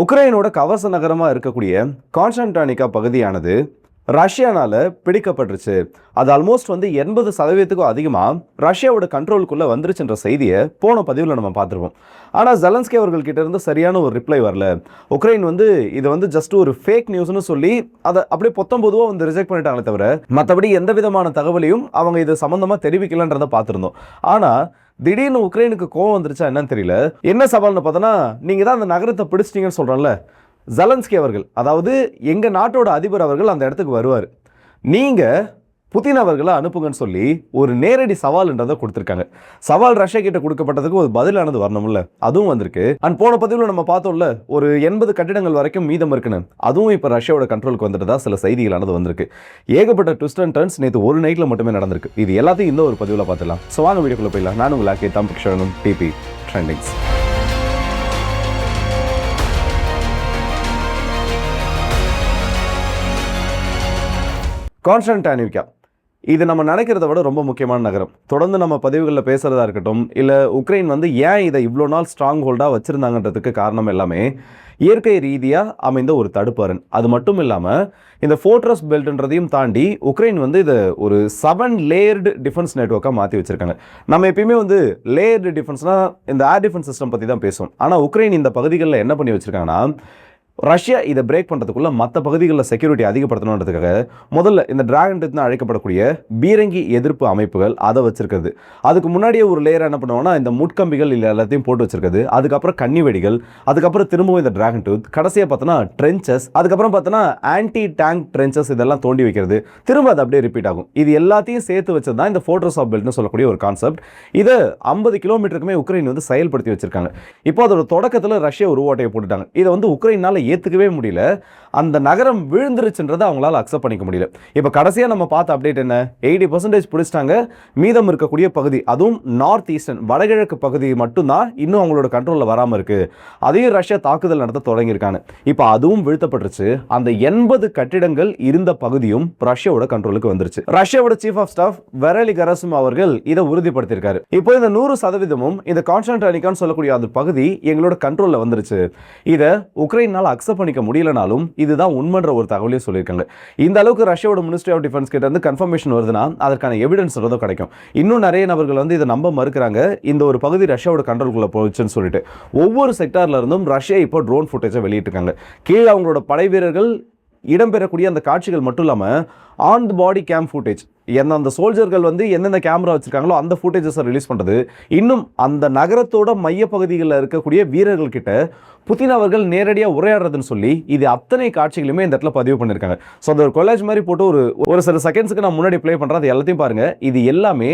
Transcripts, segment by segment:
உக்ரைனோட கவச நகரமாக இருக்கக்கூடிய கான்ஸ்டான்டினிகா பகுதியானது ரஷ்யானால பிடிக்கப்பட்டுருச்சு. அது ஆல்மோஸ்ட் 80% அதிகமாக ரஷ்யாவோட கண்ட்ரோலுக்குள்ளே வந்துருச்சுன்ற செய்தியை போன பதிவில் நம்ம பார்த்துருப்போம். ஆனால் ஜெலன்ஸ்கி அவர்கள் கிட்ட இருந்து சரியான ஒரு ரிப்ளை வரல. உக்ரைன் இது ஜஸ்ட் ஒரு ஃபேக் நியூஸ்னு சொல்லி அதை அப்படியே பொத்தம்பொதுவாக ரிஜெக்ட் பண்ணிட்டாங்களே தவிர மற்றபடி எந்த விதமான தகவலையும் அவங்க இது சம்மந்தமாக தெரிவிக்கலன்றதை பார்த்துருந்தோம். ஆனால் திடீர்னு உக்ரைனுக்கு கோவம் வந்துருச்சா என்னன்னு தெரியல. என்ன சவால்னு பார்த்தோன்னா, நீங்கள் தான் அந்த நகரத்தை பிடிச்சிட்டீங்கன்னு சொல்கிறோம்ல, ஜெலன்ஸ்கி அவர்கள், அதாவது எங்கள் நாட்டோட அதிபர் அவர்கள் அந்த இடத்துக்கு வருவார், நீங்கள் புதின் அவர்களை அனுப்புங்கன்னு சொல்லி ஒரு நேரடி சவால்ன்றதை கொடுத்துருக்காங்க. சவால் ரஷ்யா கிட்ட கொடுக்கப்பட்டதுக்கு ஒரு பதிலானது வரணும்ல, அதுவும் வந்திருக்கு. அண்ட் போன பதிவில் நம்ம பார்த்தோம்ல, ஒரு 80 கட்டிடங்கள் வரைக்கும் மீதம் இருக்குன்னு, அதுவும் இப்போ ரஷ்யாவோட கண்ட்ரோலுக்கு வந்துட்டு சில செய்திகளானது வந்திருக்கு. ஏகப்பட்ட ட்விஸ்ட் அண்ட் டர்ன்ஸ் நேற்று ஒரு நைட்டில் மட்டுமே நடந்திருக்கு. இது எல்லாத்தையும் இந்த ஒரு பதிவில் பார்த்துலாம். ஸோ வாங்க வீடியோக்குள்ள போயிடலாம். நான் உங்களுக்கு தம்பிக்ஷனும் டிபி ட்ரெண்டிங்ஸ். கான்ஸ்டான்டினிகா இது நம்ம நினைக்கிறத விட ரொம்ப முக்கியமான நகரம். தொடர்ந்து நம்ம பதிவுகளில் பேசுகிறதா இருக்கட்டும், இல்லை உக்ரைன் ஏன் இதை இவ்வளோ நாள் ஸ்ட்ராங் ஹோல்டாக வச்சுருந்தாங்கன்றதுக்கு காரணம் எல்லாமே இயற்கை ரீதியாக அமைந்த ஒரு தடுப்பரண். அது மட்டும் இல்லாமல் இந்த ஃபோர்ட்ரஸ் பெல்ட்ன்றதையும் தாண்டி உக்ரைன் இதை ஒரு 7 லேயர்டு டிஃபென்ஸ் நெட்வொர்க்காக மாற்றி வச்சுருக்காங்க. நம்ம எப்பயுமே லேயர்டு டிஃபென்ஸ்னால் இந்த ஏர் டிஃபென்ஸ் சிஸ்டம் பற்றி தான் பேசுவோம். ஆனால் உக்ரைன் இந்த பகுதிகளில் என்ன பண்ணி வச்சுருக்காங்கன்னா, ரஷ்யா இதை பிரேக் பண்ணுறதுக்குள்ள மற்ற பகுதிகளில் செக்யூரிட்டி அதிகப்படுத்தணுன்றதுக்காக முதல்ல இந்த டிராகன் டெத்னு அழைக்கப்படக்கூடிய பீரங்கி எதிர்ப்பு அமைப்புகள் அதை வச்சிருக்கிறது. அதுக்கு முன்னாடியே ஒரு லேயர் என்ன பண்ணுவோம்னா, இந்த முட்கம்பிகள் இல்லை எல்லாத்தையும் போட்டு வச்சிருக்கிறது. அதுக்கப்புறம் கன்னி வெடிகள், அதுக்கப்புறம் திரும்பவும் இந்த டிராகன் டூத், கடைசியாக பார்த்தோன்னா ட்ரென்ச்சஸ், அதுக்கப்புறம் பார்த்தோன்னா ஆன்டி டேங்க் ட்ரென்ச்சஸ், இதெல்லாம் தோண்டி வைக்கிறது. திரும்ப அது அப்படியே ரிப்பீட் ஆகும். இது எல்லாத்தையும் சேர்த்து வச்சது தான் இந்த ஃபோர்ட்ரஸ் ஆஃப் பெல்ட்னு சொல்லக்கூடிய ஒரு கான்செப்ட். இதை 50 கிலோமீட்டருக்குமே உக்ரைன் செயல்படுத்தி வச்சிருக்காங்க. இப்போ அதோட தொடக்கத்தில் ரஷ்யா ஒரு ஓட்டையை போட்டுட்டாங்க. இதை உக்ரைனால் ஏற்றுக்கவே முடியல. அந்த நகரம் விழுந்துருச்சுன்றதை அவங்களால அக்செப்ட் பண்ணிக்க முடியல. இப்போ கடைசியாக நம்ம பார்த்த அப்டேட் என்ன, 80% பிடிச்சிட்டாங்க. மீதம் இருக்கக்கூடிய பகுதி, அதுவும் நார்த் ஈஸ்டர்ன் வடகிழக்கு பகுதி மட்டும்தான் இன்னும் அவங்களோட கண்ட்ரோலில் வராமல் இருக்கு. அதையும் ரஷ்யா தாக்குதல் நடத்த தொடங்கியிருக்காங்க. இப்போ அதுவும் வீழ்த்தப்பட்டுருச்சு. அந்த 80 கட்டிடங்கள் இருந்த பகுதியும் ரஷ்யாவோட கண்ட்ரோலுக்கு வந்துருச்சு. ரஷ்யாவோட சீஃப் ஆஃப் ஸ்டாஃப் வெரலி கெராசிமோவ் அவர்கள் இதை உறுதிப்படுத்தியிருக்காரு. இப்போ இந்த 100% இந்த கான்ஸ்டான்டினிகான்னு சொல்லக்கூடிய அந்த பகுதி எங்களோட கண்ட்ரோலில் வந்துருச்சு. இதை உக்ரைனால் அக்செப்ட் பண்ணிக்க முடியலனாலும் இதுதான் உண்மைன்ற ஒரு தகவலையும் சொல்லியிருக்காங்க. இந்த அளவுக்கு ரஷ்யாவோட மினிஸ்ட்ரி ஆஃப் டிஃபென்ஸ் கிட்ட இருந்து கன்ஃபர்மேஷன் வருதுன்னா அதற்கான எவிடன்ஸ் கிடைக்கும். இன்னும் நிறைய நபர்கள் இதை நம்ப மறுக்கிறாங்க. இந்த ஒரு பகுதி ரஷ்யாவோட கண்ட்ரோலுக்குள்ள போச்சுன்னு சொல்லிட்டு ஒவ்வொரு செக்டார்ல இருந்தும் ரஷ்யா இப்போ ட்ரோன் ஃபுட்டேஜை வெளியிட்டிருக்காங்க. கீழே அவங்களோட படை வீரர்கள் இடம்பெறக்கூடிய அந்த காட்சிகள் மட்டும் இல்லாமல் on the body game footage, அந்த சோல்ஜர்கள் எந்தெந்த கேமரா வச்சிருக்காங்களோ அந்த ஃபுட்டேஜஸை ரிலீஸ் பண்ணுறது. இன்னும் அந்த நகரத்தோட மையப்பகுதிகளில் இருக்கக்கூடிய வீரர்கள் கிட்ட புதின் அவர்கள் நேரடியாக உரையாடுறதுன்னு சொல்லி இது அத்தனை காட்சிகளுமே இந்த இடத்துல பதிவு பண்ணியிருக்காங்க. ஸோ அது ஒரு கொலாஜ் மாதிரி போட்டு ஒரு சில செகண்ட்ஸுக்கு நான் முன்னாடி ப்ளே பண்ணுறேன். அது எல்லாத்தையும் பாருங்கள். இது எல்லாமே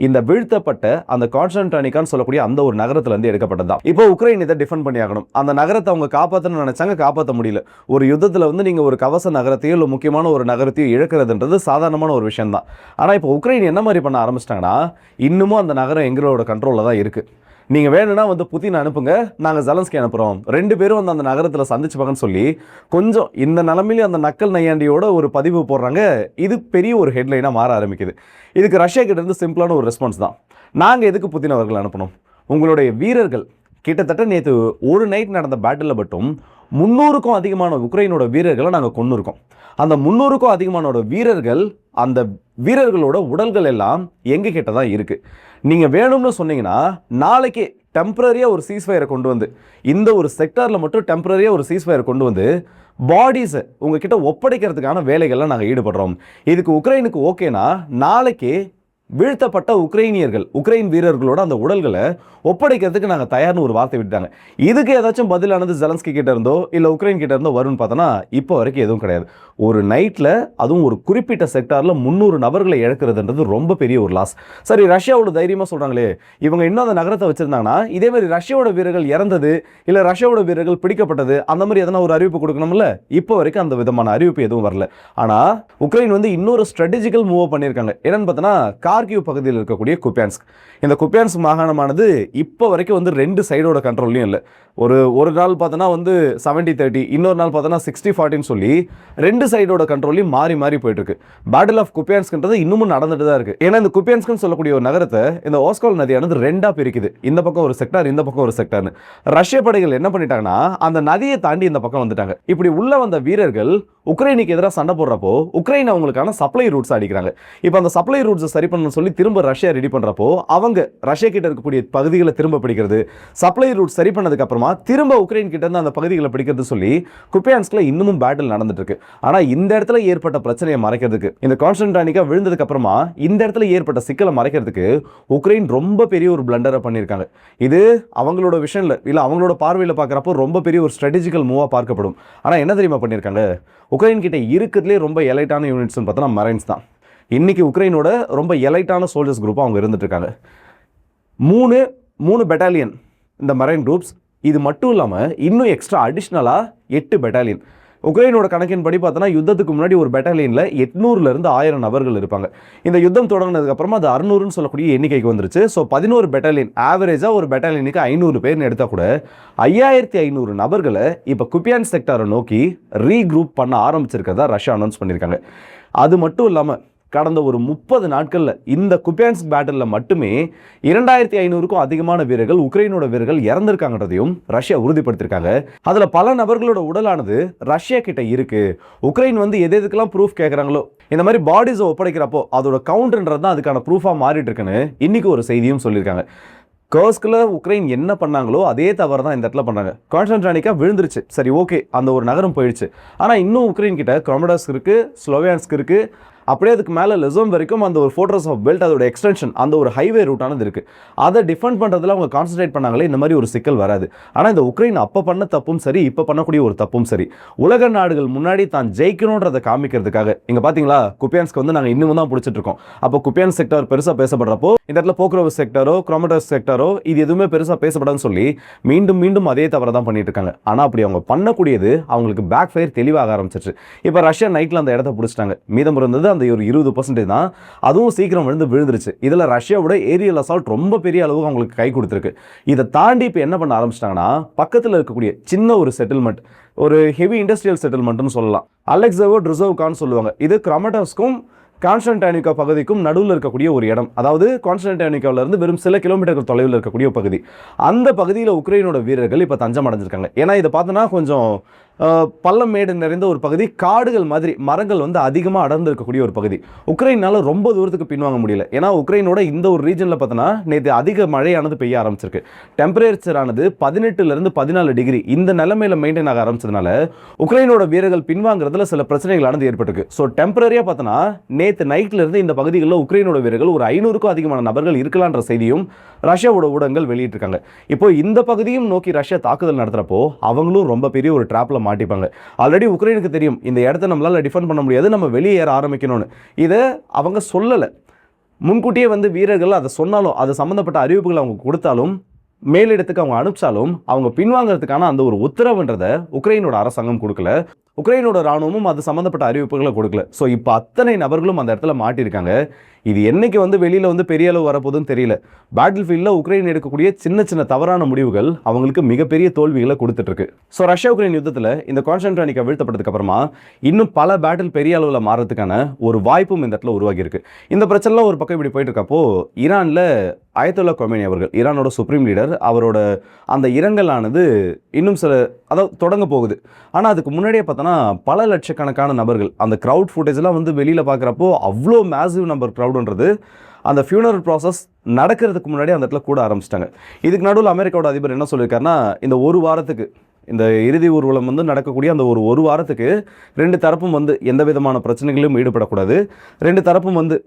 இந்த வீழ்த்தப்பட்ட அந்த கான்ஸ்டான்டினிகான்னு சொல்லக்கூடிய அந்த ஒரு நகரத்திலிருந்து எடுக்கப்பட்டது தான். இப்போ உக்ரைன் இதை டிஃபெண்ட் பண்ணி ஆகணும். அந்த நகரத்தை அவங்க காப்பாற்றணும்னு நினைச்சாங்க, காப்பாற்ற முடியல. ஒரு யுத்தத்தில் நீங்கள் ஒரு கவச நகரத்தையோ இல்லை முக்கியமான ஒரு நகரத்தையோ இழக்கிறதுன்றது சாதாரணமான ஒரு விஷயம் தான். ஆனால் இப்போ உக்ரைன் என்ன மாதிரி பண்ண ஆரம்பிச்சிட்டாங்கன்னா, இன்னமும் அந்த நகரம் எங்களோட கண்ட்ரோலில் தான் இருக்குது. நீங்கள் வேணும்னா புதின் அனுப்புங்க, நாங்கள் ஜெலன்ஸ்கி அனுப்புகிறோம், 2 பேரும் அந்த நகரத்தில் சந்திச்சுப்பாங்கன்னு சொல்லி கொஞ்சம் இந்த நிலமையிலேயே அந்த நக்கல் நையாண்டியோட ஒரு பதிவு போடுறாங்க. இது பெரிய ஒரு ஹெட்லைனாக மாற ஆரம்பிக்குது. இதுக்கு ரஷ்யா கிட்ட இருந்து சிம்பிளான ஒரு ரெஸ்பான்ஸ் தான். நாங்கள் எதுக்கு புதின் அவர்கள் அனுப்பணும்? உங்களுடைய வீரர்கள் கிட்டத்தட்ட நேற்று ஒரு நைட் நடந்த பேட்டில் மட்டும் 300க்கும் அதிகமான உக்ரைனோட வீரர்களை நாங்கள் கொன்னுருக்கோம். அந்த 300க்கும் அதிகமான வீரர்கள், அந்த வீரர்களோட உடல்கள் எல்லாம் எங்கள் கிட்ட தான் இருக்குது. நீங்கள் வேணும்னு சொன்னீங்கன்னா நாளைக்கு டெம்பரரியாக ஒரு சீஸ்ஃபயரை கொண்டு வந்து, இந்த ஒரு செக்டாரில் மட்டும் டெம்பரரியாக ஒரு சீஸ்ஃபயரை கொண்டு வந்து பாடிஸை உங்ககிட்ட ஒப்படைக்கிறதுக்கான வேலைகள்லாம் நாங்கள் ஈடுபடுறோம். இதுக்கு உக்ரைனுக்கு ஓகேனா நாளைக்கு வீழ்த்தப்பட்ட உக்ரைனியர்கள், உக்ரைன் வீரர்களோட அந்த உடல்களை ஒப்படைக்கிறதுக்கு நாங்கள் தயார்னு ஒரு வார்த்தை விட்டாங்க. இதுக்கு ஏதாச்சும் பதிலானது ஜெலன்ஸ்கி கிட்ட இருந்தோ இல்லை உக்ரைன் கிட்ட இருந்தோ வரும்னு பார்த்தோன்னா இப்போ வரைக்கும் எதுவும் கிடையாது. ஒரு நைட்டில் அதுவும் ஒரு குறிப்பிட்ட செக்டாரில் 300 நபர்களை இழக்கிறதுன்றது ரொம்ப பெரிய ஒரு லாஸ். சரி, ரஷ்யாவோட தைரியமாக சொல்கிறாங்களே, இவங்க இன்னும் அந்த நகரத்தை வச்சுருந்தாங்கன்னா இதே மாதிரி ரஷ்யாவோட வீரர்கள் இறந்தது இல்லை ரஷ்யாவோட வீரர்கள் பிடிக்கப்பட்டது அந்த மாதிரி எதனா ஒரு அறிவிப்பு கொடுக்கணும்ல. இப்போ வரைக்கும் அந்த விதமான அறிவிப்பு எதுவும் வரல. ஆனால் உக்ரைன் இன்னொரு ஸ்ட்ராட்டஜிக்கல் மூவ் பண்ணியிருக்காங்க. என்னன்னு பார்த்தோன்னா, கார்கிவ் பகுதியில் இருக்கக்கூடிய குப்பியான்ஸ்க், இந்த குப்பியான்ஸ்க் மாகாணமானது இப்போ வரைக்கும் 2 சைடோட கண்ட்ரோல்லையும் இல்லை. ஒரு நாள் பார்த்தோன்னா 70-30, இன்னொரு நாள் பார்த்தோன்னா 60-40 சொல்லி 2 சைடோட கண்ட்ரோலையும் மாறி மாறி போயிட்டு இருக்கு. பேட்டில் ஆஃப் குப்பியான்ஸ்க்ன்றது இன்னமும் நடந்துட்டு தான் இருக்கு. ஏன்னா இந்த குப்பியான்ஸ்க்னு சொல்லக்கூடிய ஒரு நகரத்தை இந்த ஓஸ்கால் நதியானது ரெண்டா பிரிக்குது. இந்த பக்கம் ஒரு செக்டார், இந்த பக்கம் ஒரு செக்டார்னு. ரஷ்ய படைகள் என்ன பண்ணிட்டாங்கன்னா அந்த நதியை தாண்டி இந்த பக்கம் வந்துட்டாங்க. இப்படி உள்ள வந்த வீரர்கள் உக்ரைனுக்கு எதிராக சண்டை போடுறப்போ உக்ரைன் அவங்களுக்கான சப்ளை ரூட்ஸ் அடிக்கிறாங்க. இப்போ அந்த சப்ளை ரூட்ஸை சரி பண்ணணும்னு சொல்லி திரும்ப ரஷ்யா ரெடி பண்றப்போ அவங்க ரஷ்யா கிட்ட இருக்கக்கூடிய பகுதிகளை திரும்ப பிடிக்கிறது, சப்ளை ரூட் சரி பண்ணதுக்கு அப்புறமா திரும்ப உக்ரைன் கிட்ட இருந்து அந்த பகுதிகளை பிடிக்கிறது சொல்லி குப்பியான்ஸ்க்ல இன்னமும் பேட்டில் நடந்துட்டு இருக்கு. ஆனா இந்த இடத்துல ஏற்பட்ட பிரச்சனையை மறைக்கிறதுக்கு, இந்த கான்ஸ்டன்டானிக்கா விழுந்ததுக்கு அப்புறமா இந்த இடத்துல ஏற்பட்ட சிக்கலை மறைக்கிறதுக்கு உக்ரைன் ரொம்ப பெரிய ஒரு பிளண்டரை பண்ணியிருக்காங்க. இது அவங்களோட விஷயம் இல்ல அவங்களோட பார்வையில் பார்க்குறப்போ ரொம்ப பெரிய ஒரு ஸ்ட்ராட்டஜிக்கல் மூவா பார்க்கப்படும். ஆனா என்ன தெரியுமா பண்ணியிருக்காங்க, உக்ரைன் கிட்ட இருக்கிறதுலே ரொம்ப எலைட்டான யூனிட்ஸ்னு பார்த்தோன்னா மரைன்ஸ் தான். இன்னைக்கு உக்ரைனோட ரொம்ப எலைட்டான சோல்ஜர்ஸ் குரூப்பாக அவங்க இருந்துட்டு இருக்காங்க. மூணு பெட்டாலியன் இந்த மரைன் குரூப்ஸ். இது மட்டும் இல்லாமல் இன்னும் எக்ஸ்ட்ரா அடிஷ்னலாக 8 பெட்டாலியன். உக்ரைனோட கணக்கின் படி பார்த்தோன்னா யுத்தத்துக்கு முன்னாடி ஒரு பெட்டாலியனில் 800லேருந்து 1000 நபர்கள் இருப்பாங்க. இந்த யுத்தம் தொடங்கினதுக்கு அப்புறமா அது 600ன்னு சொல்லக்கூடிய எண்ணிக்கைக்கு வந்துருச்சு. ஸோ 11 பெட்டாலியன், ஆவரேஜாக ஒரு பெட்டாலியனுக்கு 500 பேர்னு எடுத்தால் கூட 5500 நபர்களை இப்போ குப்பியான்ஸ்க் செக்டாரை நோக்கி ரீக்ரூப் பண்ண ஆரம்பிச்சிருக்கிறதா ரஷ்யா அனௌன்ஸ் பண்ணியிருக்காங்க. அது மட்டும் இல்லாமல் கடந்த ஒரு 30 நாட்களில் இந்த குப்பியான்ஸ்க் பேட்டிலில் மட்டுமே 2500க்கும் அதிகமான வீரர்கள், உக்ரைனோட வீரர்கள் இறந்திருக்காங்கன்றதையும் ரஷ்யா உறுதிப்படுத்தியிருக்காங்க. அதில் பல நபர்களோட உடலானது ரஷ்யா கிட்ட இருக்கு. உக்ரைன் வந்து எதுக்கெல்லாம் ப்ரூஃப் கேட்குறாங்களோ இந்த மாதிரி பாடிஸை ஒப்படைக்கிறப்போ அதோட கவுண்ட்ன்றது தான் அதுக்கான ப்ரூஃபாக மாறிட்டு இருக்குன்னு இன்னைக்கு ஒரு செய்தியும் சொல்லியிருக்காங்க. கர்ஸ்கில் உக்ரைன் என்ன பண்ணாங்களோ அதே தவறு தான் இந்த இடத்துல பண்ணாங்க. கான்ஸ்டன்டானிக்கா விழுந்துருச்சு, சரி ஓகே, அந்த ஒரு நகரம் போயிடுச்சு. ஆனால் இன்னும் உக்ரைன் கிட்ட கிரோமடாஸ்க் இருக்கு, ஸ்லோவியான்ஸ்க் இருக்கு, அப்படியே அதுக்கு மேலே லெசோம் வரைக்கும் அந்த ஒரு ஃபோர்ட்ரஸ் ஆஃப் பெல்ட், அதோட எக்ஸ்டென்ஷன், அந்த ஒரு ஹைவே ரூட்டானது இருக்குது. அதை டிஃபெண்ட் பண்ணுறதுல அவங்க கான்சன்ட்ரேட் பண்ணாங்களே இந்த மாதிரி ஒரு சிக்கல் வராது. ஆனால் இந்த உக்ரைன் அப்போ பண்ண தப்பும் சரி, இப்போ பண்ணக்கூடிய ஒரு தப்பும் சரி, உலக நாடுகள் முன்னாடி தான் ஜெயிக்கணுன்றதை காமிக்கிறதுக்காக இங்கே பார்த்தீங்களா குப்பியான்ஸ்க் வந்து நாங்கள் இன்னும் தான் பிடிச்சிட்டு இருக்கோம். அப்போ குப்பியான்ஸ்க் செக்டார் பெருசாக பேசப்படுறப்போ இந்த இடத்துல போக்ரோவ் செக்டாரோ கிரோமடாஸ்க் செக்டாரோ இது எதுவுமே பெருசாக பேசப்படாதுன்னு சொல்லி மீண்டும் மீண்டும் அதே தவறை தான் பண்ணிட்டு இருக்காங்க. ஆனால் அப்படி அவங்க பண்ணக்கூடியது அவங்களுக்கு பேக் ஃபயர் தெளிவாக ஆரம்பிச்சிருச்சு. இப்போ ரஷ்யா நைட்டில் அந்த இடத்த பிடிச்சிட்டாங்க. மீதம் இருந்தது அந்த ஒரு 20% தான், அதுவும் சீக்கிரம் விழுந்துருச்சு. இதில் ரஷ்யாவோட ஏரியல் அசால்ட் ரொம்ப பெரிய அளவுக்கு அவங்களுக்கு கை கொடுத்துருக்கு. இதை தாண்டி இப்போ என்ன பண்ண ஆரம்பிச்சிட்டாங்கன்னா பக்கத்தில் இருக்கக்கூடிய சின்ன ஒரு செட்டில்மெண்ட், ஒரு ஹெவி இண்டஸ்ட்ரியல் செட்டில்மெண்ட்னு சொல்லலாம், அலெக்ஸேவோ ட்ரிசோவ்கான்னு சொல்லுவாங்க. இது கிராமடாஸ்க்கும் கான்ஸ்டன்டானிக்கா பகுதிக்கும் நடுவில் இருக்கக்கூடிய ஒரு இடம். அதாவது கான்ஸ்டன்டானிக்காவில இருந்து வெறும் சில கிலோமீட்டர்கள் தொலைவில் இருக்கக்கூடிய பகுதி. அந்த பகுதியில் உக்ரைனோட வீரர்கள் இப்போ தஞ்சம் அடைஞ்சிருக்காங்க. ஏன்னா இதை பார்த்தோன்னா கொஞ்சம் பள்ளம் மேடு நிறைந்த ஒரு பகுதி, காடுகள் மாதிரி மரங்கள் வந்து அதிகமாக அடர்ந்து இருக்கக்கூடிய ஒரு பகுதி. உக்ரைனால ரொம்ப தூரத்துக்கு பின்வாங்க முடியல. ஏன்னா உக்ரைனோட இந்த ஒரு ரீஜனில் பார்த்தோன்னா நேற்று அதிக மழையானது பெய்ய ஆரம்பிச்சிருக்கு. டெம்பரேச்சர் ஆனது 18லேருந்து 14 டிகிரி இந்த நிலைமையில மெயின்டைன் ஆக ஆரம்பிச்சதுனால உக்ரைனோட வீரர்கள் பின்வாங்கிறதுல சில பிரச்சனைகளானது ஏற்பட்டிருக்கு. ஸோ டெம்பரரியாக பார்த்தோன்னா நேற்று நைட்ல இருந்து இந்த பகுதிகளில் உக்ரைனோட வீரர்கள் ஒரு 500க்கும் அதிகமான நபர்கள் இருக்கலான்ற செய்தியும் ரஷ்யாவோட ஊடகங்கள் வெளியிட்டிருக்காங்க. இப்போ இந்த பகுதியும் நோக்கி ரஷ்யா தாக்குதல் நடத்துறப்போ அவங்களும் ரொம்ப பெரிய ஒரு டிராப்ல மாட்டிப்பாங்க. ஆல்ரெடி உக்ரைனுக்கு தெரியும் இந்த இடத்த நம்மளால டிஃபெண்ட் பண்ண முடியாது, நம்ம வெளியே ஏற ஆரம்பிக்கணும்னு. இதை அவங்க சொல்லலை, முன்கூட்டியே வந்து வீரர்கள் அதை சொன்னாலும், அது சம்மந்தப்பட்ட அறிவிப்புகள் அவங்க கொடுத்தாலும், மேலிடத்துக்கு அவங்க அனுப்பிச்சாலும் அவங்க பின்வாங்கிறதுக்கான அந்த ஒரு உத்தரவுன்றதை உக்ரைனோட அரசாங்கம் கொடுக்கல. உக்ரைனோட ராணுவமும் அது சம்மந்தப்பட்ட அறிவிப்புகளை கொடுக்கல. ஸோ இப்போ அத்தனை நபர்களும் அந்த இடத்துல மாட்டியிருக்காங்க. இது என்னைக்கு வந்து வெளியில் வந்து பெரிய அளவு வரப்போதுன்னு தெரியல. பேட்டில் ஃபீல்டில் உக்ரைன் எடுக்கக்கூடிய சின்ன சின்ன தவறான முடிவுகள் அவங்களுக்கு மிகப்பெரிய தோல்விகளை கொடுத்துட்ருக்கு. ஸோ ரஷ்யா உக்ரைன் யுத்தத்தில் இந்த கான்ஸ்டன்டானிக்கா வீழ்த்தப்பட்டதுக்கு அப்புறமா இன்னும் பல பேட்டில் பெரிய அளவில் மாறதுக்கான ஒரு வாய்ப்பும் இந்த இடத்துல உருவாகியிருக்கு. இந்த பிரச்சனைலாம் ஒரு பக்கம் இப்படி போயிட்டு இருக்கப்போ ஈரானில் அயத்துல்லா கொமேனி அவர்கள், ஈரானோட சுப்ரீம் லீடர், அவரோட அந்த இரங்கலானது இன்னும் அதாவது தொடங்க போகுது. ஆனால் அதுக்கு முன்னாடியே பார்த்தோன்னா பல லட்சக்கணக்கான நபர்கள் அந்த க்ரௌட் ஃபுட்டேஜ்லாம் வந்து வெளியில் பார்க்குறப்போ அவ்வளோ மேசிவ் நம்பர் க்ரௌடுன்றது அந்த ஃபியூனரல் ப்ராசஸ் நடக்கிறதுக்கு முன்னாடி அந்த இடத்துல கூட ஆரம்பிச்சிட்டாங்க. இதுக்கு நடுவில் அமெரிக்காவோட அதிபர் என்ன சொல்லியிருக்காருன்னா இந்த ஒரு வாரத்துக்கு இந்த இறுதி ஊர்வலம் வந்து நடக்கக்கூடிய அந்த ஒரு வாரத்துக்கு 2 தரப்பும் வந்து எந்த விதமான பிரச்சனைகளிலும் ஈடுபடக்கூடாது, 2 தரப்பும் வந்து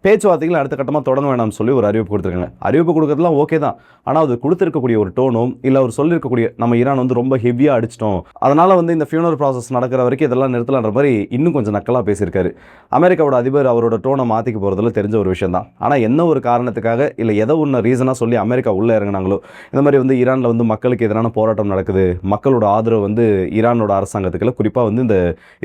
பேச்சுவார்த்தைகள் அடுத்த கட்டமாக தொடங்க வேணாம்னு சொல்லி ஒரு அறிவிப்பு கொடுத்துருக்காங்க. அறிவிப்பு கொடுக்கறதுலாம் ஓகே தான், ஆனால் அது கொடுத்துருக்கக்கூடிய ஒரு டோனும் இல்லை அவர் சொல்லியிருக்கக்கூடிய நம்ம ஈரான் வந்து ரொம்ப ஹெவியாக அடிச்சிட்டோம், அதனால் வந்து இந்த ஃபியூனரல் ப்ராசஸ் நடக்கிற வரைக்கும் இதெல்லாம் நிறுத்தலான்ற மாதிரி இன்னும் கொஞ்சம் நக்கலாக பேசியிருக்காரு. அமெரிக்காவோட அதிபர் அவரோட டோனை மாற்றிக்க போகிறதுல தெரிஞ்ச ஒரு விஷயம் தான். ஆனால் என்ன ஒரு காரணத்துக்காக இல்லை எதை ஒன்று ரீசனாக சொல்லி அமெரிக்கா உள்ளே இறங்கினாங்களோ, இந்த மாதிரி வந்து ஈரானில் வந்து மக்களுக்கு எதிரான போராட்டம் நடக்குது, மக்களோட ஆதரவு வந்து ஈரானோட அரசாங்கத்துக்குள்ள குறிப்பாக வந்து இந்த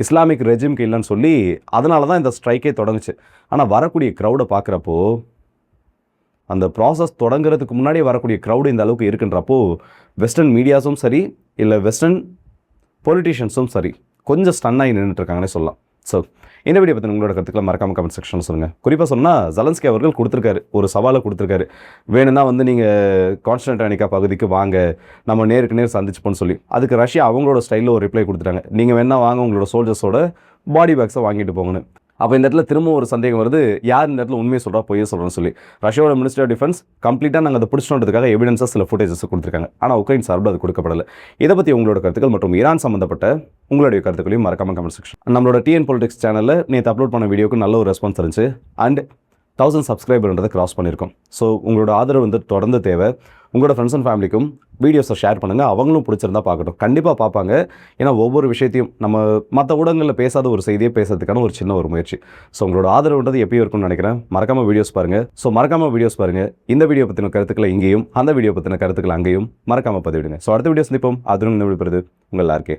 இஸ்லாமிக் ரெஜிம்க்கு இல்லைன்னு சொல்லி அதனால தான் இந்த ஸ்ட்ரைக்கே தொடங்குச்சு. ஆனால் வரக்கூடிய க்ரௌடை பார்க்குறப்போ அந்த ப்ராசஸ் தொடங்குறதுக்கு முன்னாடியே வரக்கூடிய க்ரௌடு இந்த அளவுக்கு இருக்குன்றப்போ வெஸ்டர்ன் மீடியாஸும் சரி இல்லை வெஸ்டர்ன் பொலிட்டிஷியன்ஸும் சரி கொஞ்சம் ஸ்டன்னாகி நின்றுட்டு இருக்காங்கன்னே சொல்லலாம். ஸோ இந்த வீடியோ பற்றி உங்களோட கருத்துக்களை மறக்காம கமெண்ட் செக்ஷனில் சொல்லுங்கள். குறிப்பாக சொன்னால் ஜெலன்ஸ்கி அவர்கள் கொடுத்துருக்காரு, ஒரு சவாலை கொடுத்துருக்காரு. வேணும்னா வந்து நீங்கள் கான்ஸ்டன்டைனிகா பகுதிக்கு வாங்க, நம்ம நேருக்கு நேர் சந்திச்சுப்போன்னு சொல்லி. அதுக்கு ரஷ்யா அவங்களோட ஸ்டைலில் ஒரு ரிப்ளை கொடுத்துட்டாங்க, நீங்கள் வேணா வாங்க உங்களோட சோல்ஜர்ஸோட பாடி பேக்ஸை வாங்கிட்டு போங்கன்னு. அப்போ இந்த இடத்துல திரும்ப ஒரு சந்தேகம் வருது, யார் இந்த இடத்துல உண்மையை சொல்கிறா பொய்யை சொல்கிறோன்னு சொல்லி. ரஷ்யாவோட மினிஸ்டர் ஆஃப் டிஃபென்ஸ் கம்ப்ளீட்டாக நாங்கள் அதை பிடிச்சோன்றதுக்காக எவிடன்ஸாக சில ஃபுட்டேஜஸ் கொடுத்துருக்காங்க. ஆனால் உக்ரைன் சார்பில் அது கொடுக்கப்படலை. இதை பற்றி உங்களோட கருத்துக்கள் மற்றும் ஈரான் சம்மந்தப்பட்ட உங்களுடைய கருத்துக்களையும் மறக்காம கமெண்ட் செக்ஷன். நம்மளோட டிஎன் பாலிடிக்ஸ் சேனலில் நேற்று அப்லோட் பண்ண வீடியோக்கு நல்ல ஒரு ரெஸ்பான்ஸ் இருந்துச்சு. அண்ட் 1000 சப்ஸ்கிரைபர்ன்றதை கிராஸ் பண்ணியிருக்கோம். ஸோ உங்களோட ஆதரவு வந்து தொடர்ந்து தேவை. உங்களோட ஃப்ரெண்ட்ஸ் அண்ட் ஃபேமிலிக்கும் வீடியோஸை ஷேர் பண்ணுங்கள், அவங்களும் பிடிச்சிருந்தா பார்க்கட்டும். கண்டிப்பாக பார்ப்பாங்க. ஏன்னா ஒவ்வொரு விஷயத்தையும் நம்ம மற்ற ஊடகங்களில் பேசாத ஒரு செய்தியை பேசுறதுக்கான ஒரு சின்ன ஒரு முயற்சி. ஸோ உங்களோட ஆதரவுன்றது எப்பயும் இருக்கும்னு நினைக்கிறேன். மறக்காமல் வீடியோஸ் பாருங்கள். இந்த வீடியோ பற்றின கருத்துக்களை இங்கேயும், அந்த வீடியோ பற்றின கருத்துக்களை அங்கேயும் மறக்காமல் பதிவிடுங்க. ஸோ அடுத்த வீடியோ சந்திப்போம். அதுவும் இந்த விடுபடுது உங்கள் எல்லாருக்கே.